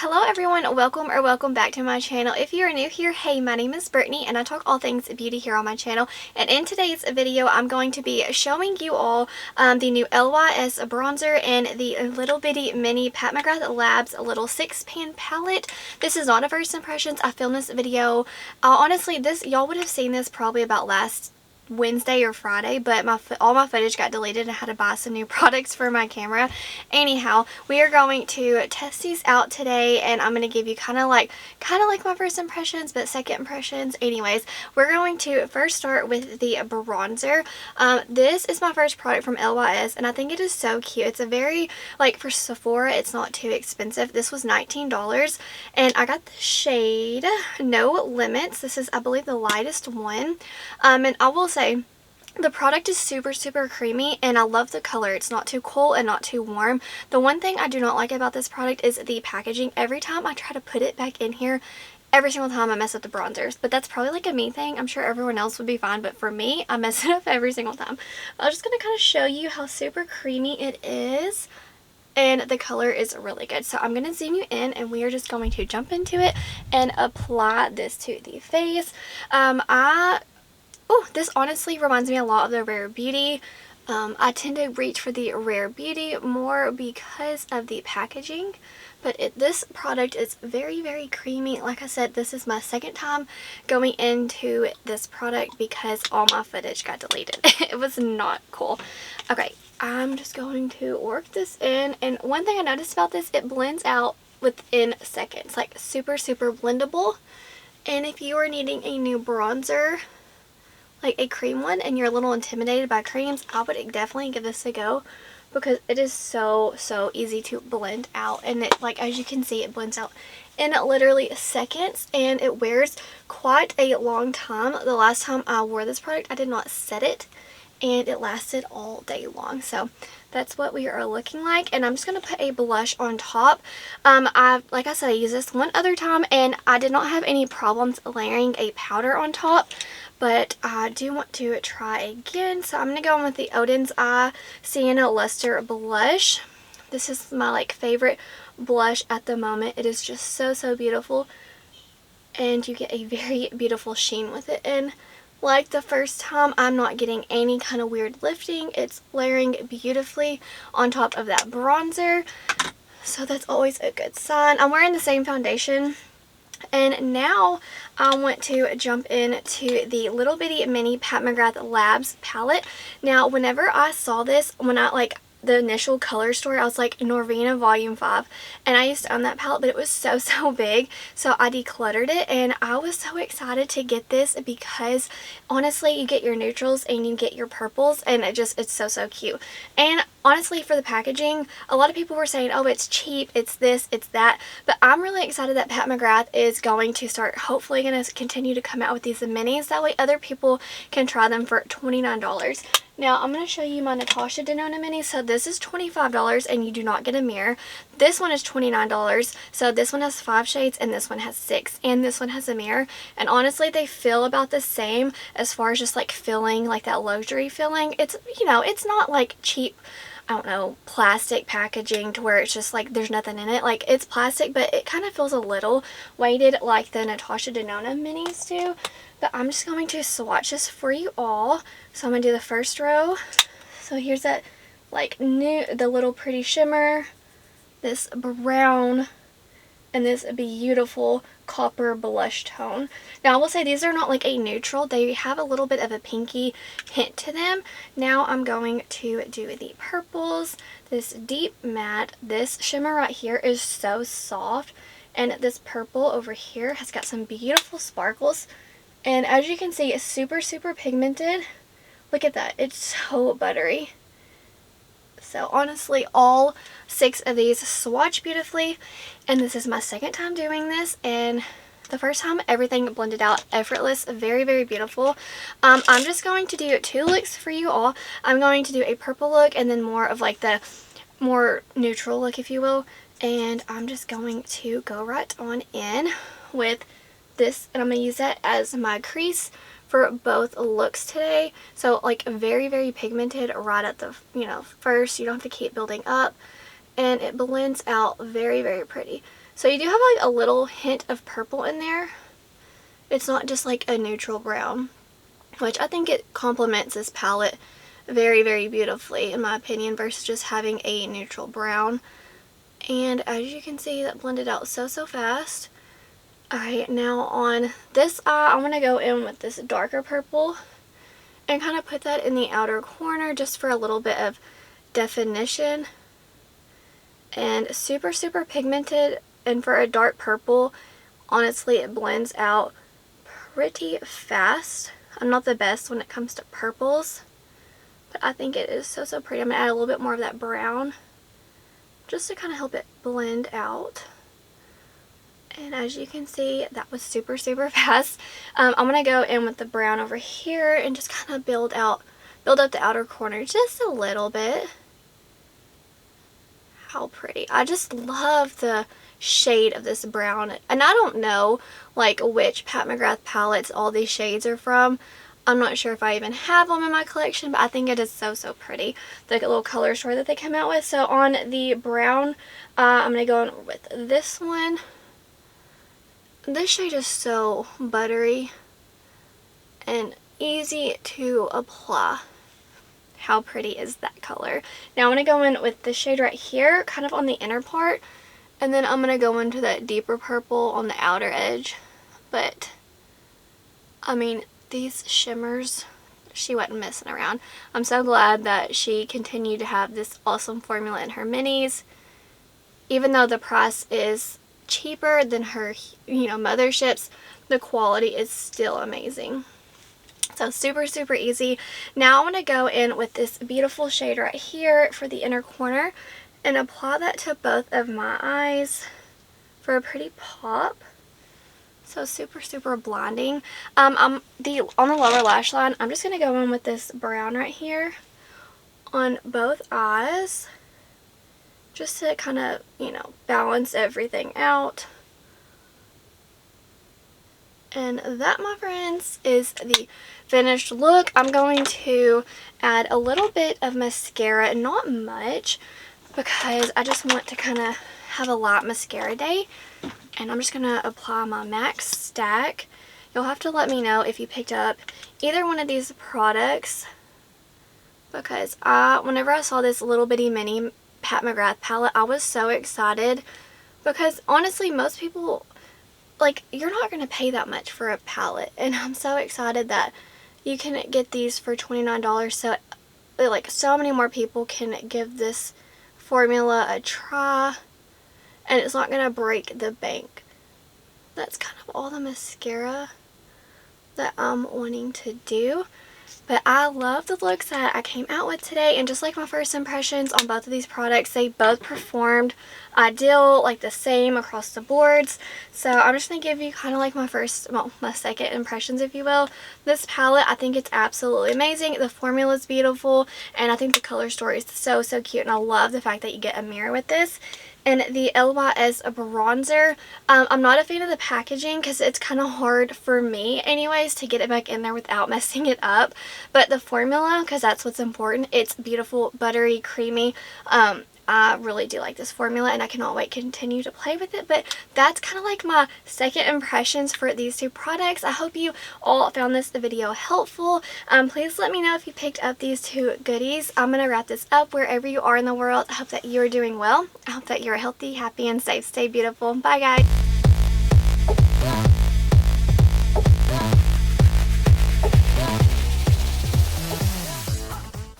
Hello everyone, welcome back to my channel. If you are new here, hey, my name is Brittany and I talk all things beauty here on my channel. And in today's video, I'm going to be showing you all the new LYS bronzer and the little bitty mini Pat McGrath Labs little 6-pan palette. This is not a first impressions. I filmed this video, honestly, y'all would have seen this probably about last Wednesday or Friday, but all my footage got deleted and I had to buy some new products for my camera. Anyhow, we are going to test these out today and I'm going to give you kind of like my first impressions, but second impressions. Anyways, we're going to first start with the bronzer. This is my first product from LYS and I think it is so cute. It's a very, like, for Sephora, it's not too expensive. This was $19 and I got the shade No Limits. This is, I believe, the lightest one. And I will say the product is super creamy and I love the color. It's not too cool and not too warm. The one thing I do not like about this product is the packaging. Every time I try to put it back in here, every single time I mess up the bronzers. But that's probably like a me thing. I'm sure everyone else would be fine, but for me, I mess it up every single time. I'm just going to kind of show you how super creamy it is. And the color is really good. So I'm going to zoom you in and we are just going to jump into it and apply this to the face. This honestly reminds me a lot of the Rare Beauty. I tend to reach for the Rare Beauty more because of the packaging. But this product is very creamy. Like I said, this is my second time going into this product because all my footage got deleted. It was not cool. Okay, I'm just going to work this in. And one thing I noticed about this, it blends out within seconds. Like super blendable. And if you are needing a new bronzer, like a cream one, and you're a little intimidated by creams, I would definitely give this a go because it is so easy to blend out. And it, like, as you can see, it blends out in literally seconds and it wears quite a long time. The last time I wore this product, I did not set it and it lasted all day long. So that's what we are looking like. And I'm just going to put a blush on top. Like I said, I used this one other time and I did not have any problems layering a powder on top. But I do want to try again. So I'm going to go in with the Oden's Eye Sienna Luster Blush. This is my favorite blush at the moment. It is just so beautiful. And you get a very beautiful sheen with it. And like the first time, I'm not getting any kind of weird lifting. It's layering beautifully on top of that bronzer. So that's always a good sign. I'm wearing the same foundation. And now I want to jump into the little bitty mini Pat McGrath Labs palette. Now, whenever I saw this, the initial color story, I was like, Norvina Volume 5. And I used to own that palette, but it was so big. So I decluttered it and I was so excited to get this because honestly, you get your neutrals and you get your purples and it's so cute. And honestly, for the packaging, a lot of people were saying, oh, it's cheap, it's this, it's that. But I'm really excited that Pat McGrath is going to hopefully going to continue to come out with these minis. That way other people can try them for $29. Now, I'm going to show you my Natasha Denona mini. So this is $25 and you do not get a mirror. This one is $29. So this one has 5 shades and this one has 6. And this one has a mirror. And honestly, they feel about the same as far as just like feeling, like that luxury feeling. It's, you know, it's not like cheap, I don't know, plastic packaging to where it's just like there's nothing in it. Like, it's plastic, but it kind of feels a little weighted like the Natasha Denona minis do. But I'm just going to swatch this for you all. So I'm going to do the first row. So here's that the little pretty shimmer, this brown, and this beautiful copper blush tone. Now I will say these are not like a neutral. They have a little bit of a pinky hint to them. Now I'm going to do the purples. This deep matte, this shimmer right here is so soft. And this purple over here has got some beautiful sparkles. And as you can see, it's super pigmented. Look at that. It's so buttery. So honestly, all 6 of these swatch beautifully. And this is my second time doing this. And the first time, everything blended out effortless. Very beautiful. I'm just going to do 2 looks for you all. I'm going to do a purple look and then more of like the more neutral look, if you will. And I'm just going to go right on in with this, and I'm going to use that as my crease for both looks today. So like very pigmented right at the, first. You don't have to keep building up, and it blends out very pretty. So you do have like a little hint of purple in there. It's not just like a neutral brown, which I think it complements this palette very, very beautifully in my opinion versus just having a neutral brown. And as you can see, that blended out so fast. Alright, now on this eye, I'm going to go in with this darker purple and kind of put that in the outer corner just for a little bit of definition. And super pigmented, and for a dark purple, honestly it blends out pretty fast. I'm not the best when it comes to purples, but I think it is so pretty. I'm going to add a little bit more of that brown just to kind of help it blend out. And as you can see, that was super fast. I'm going to go in with the brown over here and just kind of build up the outer corner just a little bit. How pretty. I just love the shade of this brown. And I don't know like which Pat McGrath palettes all these shades are from. I'm not sure if I even have them in my collection, but I think it is so pretty. The little color story that they come out with. So on the brown, I'm going to go in with this one. This shade is so buttery and easy to apply. How pretty is that color? Now I'm going to go in with this shade right here, kind of on the inner part, and then I'm going to go into that deeper purple on the outer edge. But, I mean, these shimmers, she wasn't messing around. I'm so glad that she continued to have this awesome formula in her minis. Even though the price is cheaper than her, motherships, the quality is still amazing. So super easy. Now I'm going to go in with this beautiful shade right here for the inner corner and apply that to both of my eyes for a pretty pop. So super blinding. On the lower lash line, I'm just going to go in with this brown right here on both eyes just to kind of, balance everything out. And that, my friends, is the finished look. I'm going to add a little bit of mascara, not much, because I just want to kind of have a light mascara day. And I'm just going to apply my MAC stack. You'll have to let me know if you picked up either one of these products, because whenever I saw this little bitty mini Pat McGrath palette, I was so excited, because honestly most people, like, you're not going to pay that much for a palette, and I'm so excited that you can get these for $29, so like so many more people can give this formula a try, and it's not going to break the bank. That's kind of all the mascara that I'm wanting to do. But I love the looks that I came out with today, and just like my first impressions on both of these products, they both performed ideal, like the same across the boards. So I'm just going to give you kind of like my second impressions, if you will. This palette, I think it's absolutely amazing. The formula is beautiful, and I think the color story is so cute, and I love the fact that you get a mirror with this. And the LYS bronzer, I'm not a fan of the packaging because it's kind of hard for me anyways to get it back in there without messing it up. But the formula, because that's what's important, it's beautiful, buttery, creamy. I really do like this formula, and I cannot wait to continue to play with it. But that's kind of like my second impressions for these two products. I hope you all found this video helpful. Please let me know if you picked up these two goodies. I'm going to wrap this up wherever you are in the world. I hope that you are doing well. I hope that you're healthy, happy, and safe. Stay beautiful. Bye, guys.